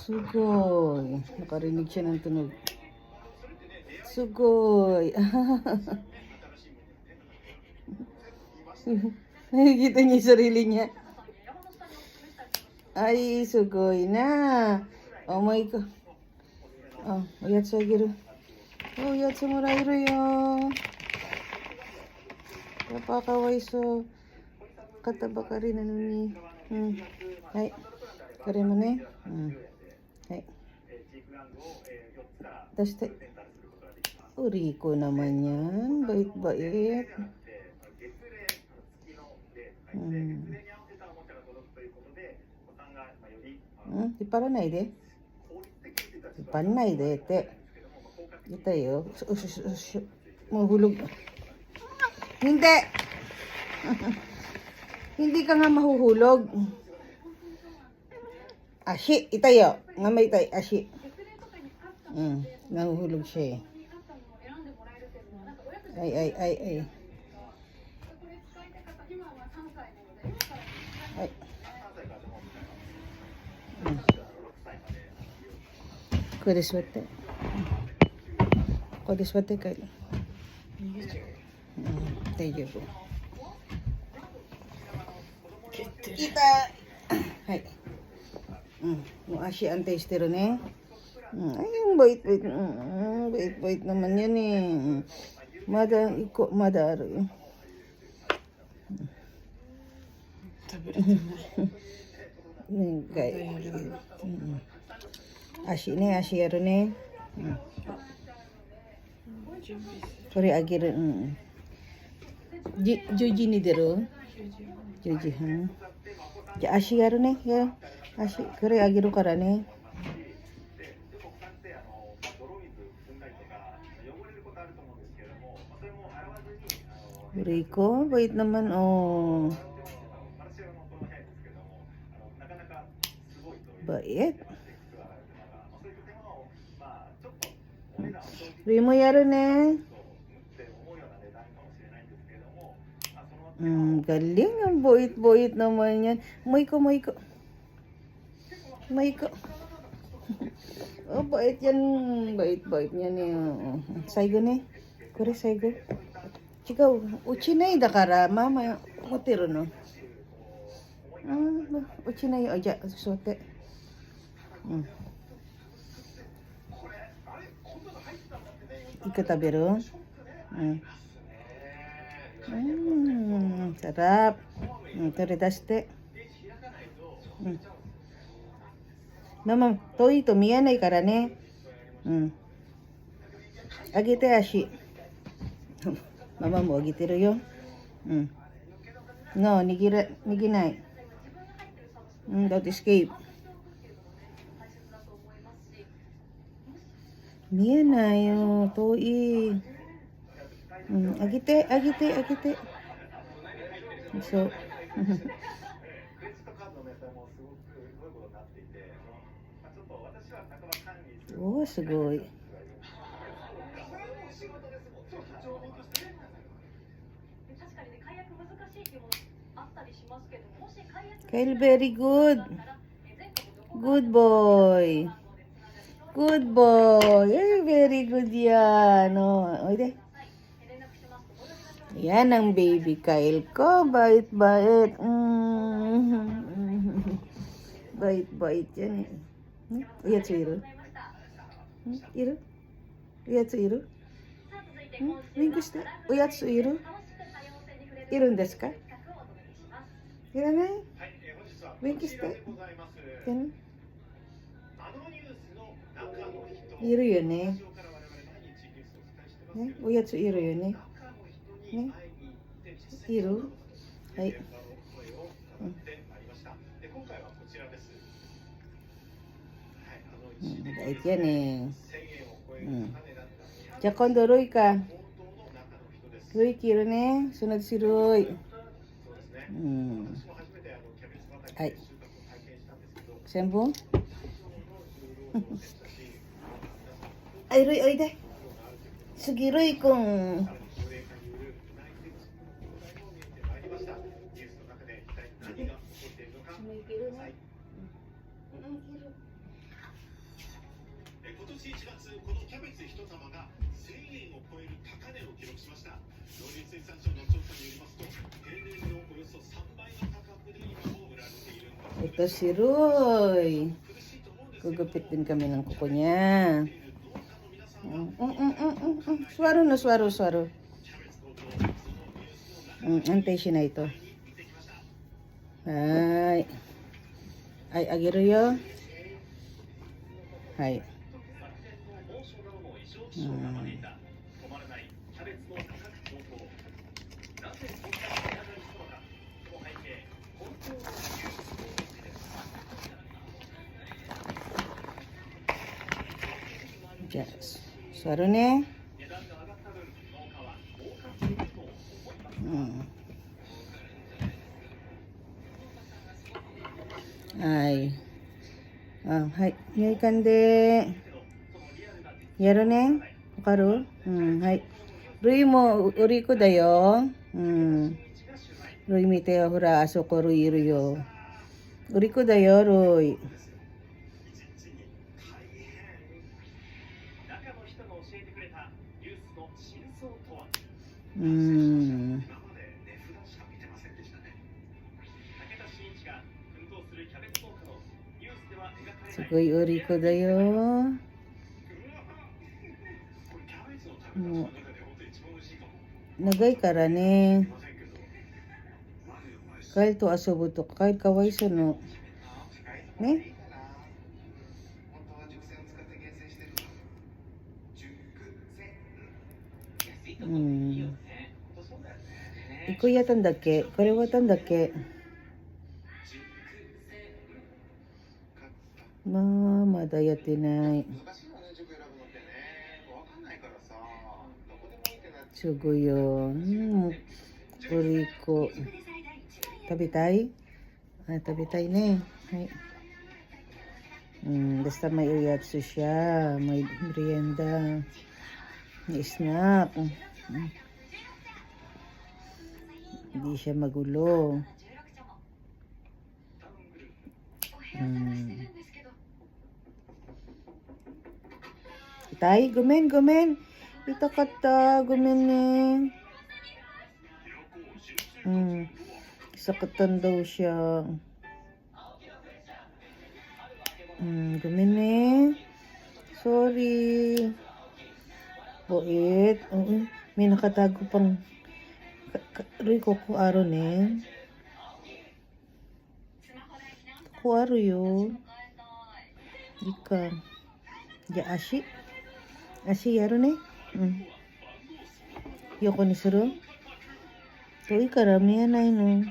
Sugoy. Nakarinig siya ng tunog. Sugoy. Nakikita niya yung sarili niya. Ay, sugoy na. Oh my God. Oh, oyatsu ageru. Oh, oyatsu moraeru yo. Napakawaiso. Kata ba ka rin ano ni? Hai. Kare mo ne? Hai. Daste. Uriko naman yan. Bait-bait. Iparanay de. Iparanay de ete. Ito yo. Mahulog. Hindi. Hindi ka nga mahuhulog. Ashi. Itayo. Nga may tayo. Ashi. Nahuhulog siya eh. Ay. Ay. ここで座って。ここで座って帰る。大丈夫。痛い。はい。もう足安定してるね。Ayun, bait-bait. Bait-bait naman yan eh. Mada aro yun. Ashi ne, ashi aro ne. Kore ageru. Juji ni deru. Juji,じゃあ足やるね。足、これあげるからね。Rico, bait naman oh. Bait. Rimo yaro ne. Galing ang bait-bait naman yan. May ko. Oh, bait yan. Bait yan eh. Saigo ne. Kore saigo. Chikaw, uchi nai dakara, mama, hoteru no. Uchi nai, oh, ja, susote. Ika taberu? Sarap. Tore dashite. Mama, toi to miyanai kara ne. Agete ashi. Mama mo agiteru yo. No, niginai. Don't escape. Miyanai yo, toi. Agite. So. Oh, sugoi. Kyle, very good. Good boy. Ay, very good yan. Oide. Yan ang baby Kyle ko. Bait-bait. Bait-bait yan eh. Oyatsu iru? Iru? Oyatsu iru? Winku shite. Oyatsu iru? Irun desu ka? Iranai? Winku shite. Iru yo ne. Oyatsu iru yo ne. Iru? Hai. Bait yan eh.じゃあ今度ロイか。ロイ切るね。sunod si Roy. Ay. Sembo? Ay, Roy, oide. Sige, Roy, kung... Ito si Roy. Gugupit din kami ng kuko niya. Swaro na, swaro. Antay siya na ito. Ay, agiro yo. Hay. Yes. Swaro ne. Ay. Hai. Yay kande. Yaro ne. Wakaru? Hai. Rui mo uriko da yo. Rui mite yo hura asoko rui iru yo. Uriko da yo, Rui. Sugoi uriko da yo. Nagay kara ne. Kail to asobo to. Kail kawai so no. Ne? Iko yatan dake. Kore watan dake. Maだやってない。すごいよ。これ1個。食べたい？食べたいね。はい。Basta may uyatsu siya. May merienda. May snack. Hindi siya magulo. Tay, gomen. Ito kata, gomen ne. Sakatan daw siya. Gomen ne. Sorry. Boit. May nakatago pang Roy ko aro ne. Kuaro yo. Ika. Ya ashi yaro ne. Yoko ni suru. To ikara miyanai no.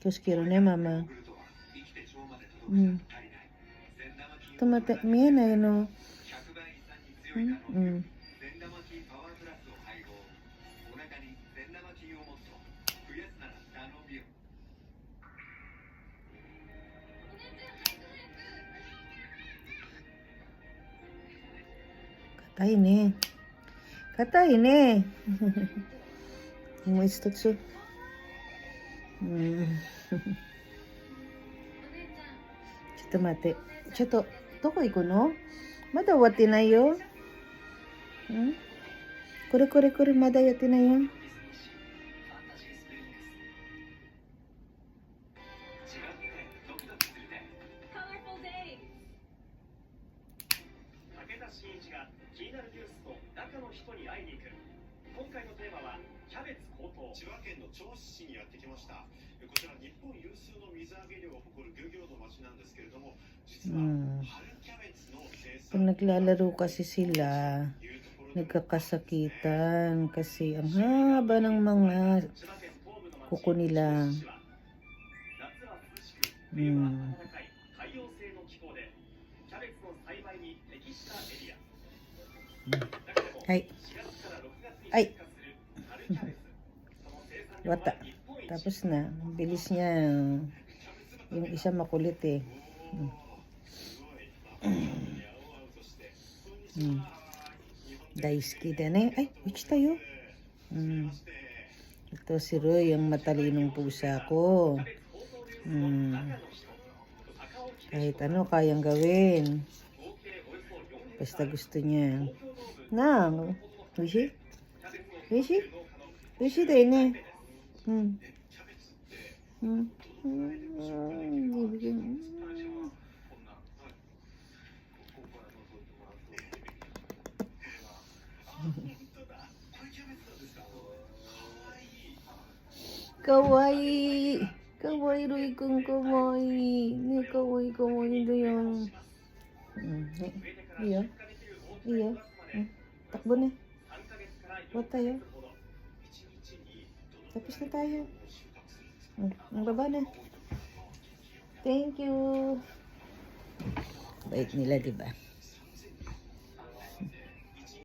Koskiro ne mama. Tomate miyanai no. Katay ne. Mo istatsu. ちょっと待って。ちょっと、どこ行くの？まだ終わってないよ。これ、まだやってないよ。今回のテーマはキャベツ高騰。千葉県の銚子市にやってきました。こちら日本有数の水揚げ量を誇る漁業の町なんですけれども、実は春キャベツの生産。Pag naglalaro kasi sila, nagkakasakitan kasi ang haba ng mga kuko nila. Ay. Wata. Tapos na. Bilis niya. Yung isa makulit eh. Daisuki da ne. Ay, which tayo? Ito si Roy, yung matalinong pusa ko. Kahit ano, kayang gawin. Basta gusto niya. Nang, Wishi? Wishi? Wishi din eh. Hmm. Hmm. Ibigay. Kawaii. Kawaii, Roy kung kawaii. Ne, kawaii, kawaii na yan. Iya. Iya. Takbo na. Huwag tayo. Tapos na tayo. Ang baba na. Thank you. Bait nila, diba?